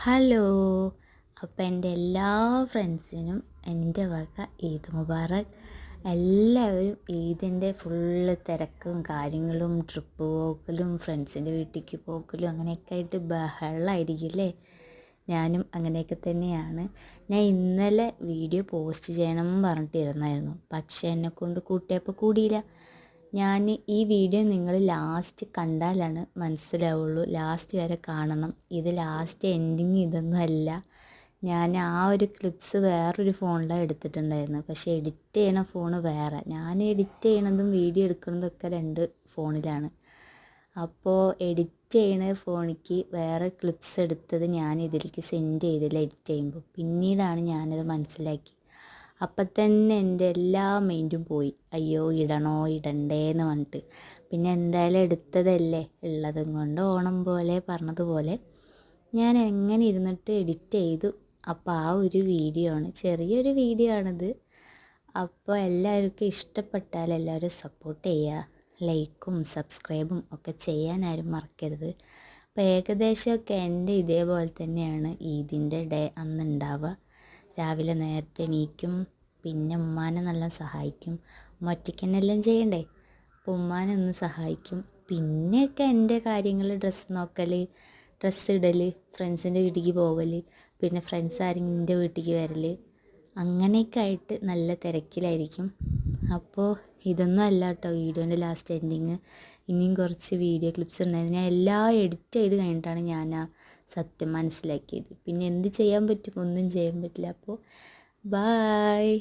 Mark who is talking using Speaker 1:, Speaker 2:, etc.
Speaker 1: Hello. അപ്പോൾ എൻ്റെ എല്ലാ ഫ്രണ്ട്സിനും എൻ്റെ വക ഈദ് മുബാറക്. എല്ലാവരും ഈദിൻ്റെ ഫുള്ള് തിരക്കും കാര്യങ്ങളും ട്രിപ്പ് പോക്കലും ഫ്രണ്ട്സിൻ്റെ വീട്ടിലേക്ക് പോക്കലും അങ്ങനെയൊക്കെ ആയിട്ട് ബഹളമായിരിക്കില്ലേ. ഞാനും അങ്ങനെയൊക്കെ തന്നെയാണ്. ഞാൻ ഇന്നലെ വീഡിയോ പോസ്റ്റ് ചെയ്യണം പറഞ്ഞിട്ടിരുന്നായിരുന്നു, പക്ഷേ എന്നെക്കൊണ്ട് കൂട്ടിയപ്പോൾ കൂടിയില്ല. ഞാൻ ഈ വീഡിയോ നിങ്ങൾ ലാസ്റ്റ് കണ്ടാലാണ് മനസ്സിലാവുള്ളൂ. ലാസ്റ്റ് വരെ കാണണം. ഇത് ലാസ്റ്റ് എൻഡിങ് ഇതൊന്നും അല്ല. ഞാൻ ആ ഒരു ക്ലിപ്സ് വേറൊരു ഫോണിലാണ് എടുത്തിട്ടുണ്ടായിരുന്നത്, പക്ഷേ എഡിറ്റ് ചെയ്യണ ഫോണ് വേറെ. ഞാൻ എഡിറ്റ് ചെയ്യണതും വീഡിയോ എടുക്കുന്നതൊക്കെ രണ്ട് ഫോണിലാണ്. അപ്പോൾ എഡിറ്റ് ചെയ്യണ ഫോണിക്ക് വേറെ ക്ലിപ്സ് എടുത്തത് ഞാൻ ഇതിലേക്ക് സെൻഡ് ചെയ്തില്ല എഡിറ്റ് ചെയ്യുമ്പോൾ. പിന്നീടാണ് ഞാനത് മനസ്സിലാക്കി. അപ്പം തന്നെ എൻ്റെ എല്ലാ മൈൻഡും പോയി, അയ്യോ ഇടണോ ഇടണ്ടേന്ന് പറഞ്ഞിട്ട്. പിന്നെ എന്തായാലും എടുത്തതല്ലേ, ഉള്ളതും കൊണ്ട് ഓണം പോലെ പറഞ്ഞതുപോലെ ഞാൻ എങ്ങനെ ഇരുന്നിട്ട് എഡിറ്റ് ചെയ്തു. അപ്പോൾ ആ ഒരു വീഡിയോ ആണ്, ചെറിയൊരു വീഡിയോ ആണിത്. അപ്പോൾ എല്ലാവർക്കും ഇഷ്ടപ്പെട്ടാൽ എല്ലാവരും സപ്പോർട്ട് ചെയ്യുക, ലൈക്കും സബ്സ്ക്രൈബും ഒക്കെ ചെയ്യാനാരും മറക്കരുത്. അപ്പോൾ ഏകദേശമൊക്കെ എൻ്റെ ഇതേപോലെ തന്നെയാണ് ഈദിൻ്റെ ഡേ അന്നുണ്ടാവുക. രാവിലെ നേരത്തെ എണീക്കും, പിന്നെ ഉമ്മാനെ നല്ല സഹായിക്കും. ഉമ്മ ഒറ്റയ്ക്ക് തന്നെ എല്ലാം ചെയ്യണ്ടേ, അപ്പോൾ ഉമ്മാനെ ഒന്ന് സഹായിക്കും. പിന്നെയൊക്കെ എൻ്റെ കാര്യങ്ങൾ, ഡ്രസ്സ് നോക്കൽ, ഡ്രസ്സ് ഇടൽ, ഫ്രണ്ട്സിൻ്റെ വീട്ടിലേക്ക് പോവൽ, പിന്നെ ഫ്രണ്ട്സ് ആരെങ്കിലും എൻ്റെ വീട്ടിലേക്ക് വരൽ, അങ്ങനെയൊക്കെ ആയിട്ട് നല്ല തിരക്കിലായിരിക്കും. അപ്പോൾ ഇതൊന്നും അല്ല കേട്ടോ വീഡിയോൻ്റെ ലാസ്റ്റ് എൻഡിങ്. ഇനിയും കുറച്ച് വീഡിയോ ക്ലിപ്സ് ഉണ്ടായിരുന്നു. ഞാൻ എല്ലാം എഡിറ്റ് ചെയ്ത് കഴിഞ്ഞിട്ടാണ് ഞാൻ ആ സത്യം മനസ്സിലാക്കിയത്. പിന്നെ എന്ത് ചെയ്യാൻ പറ്റും, ഒന്നും ചെയ്യാൻ പറ്റില്ല. അപ്പോൾ ബായ്.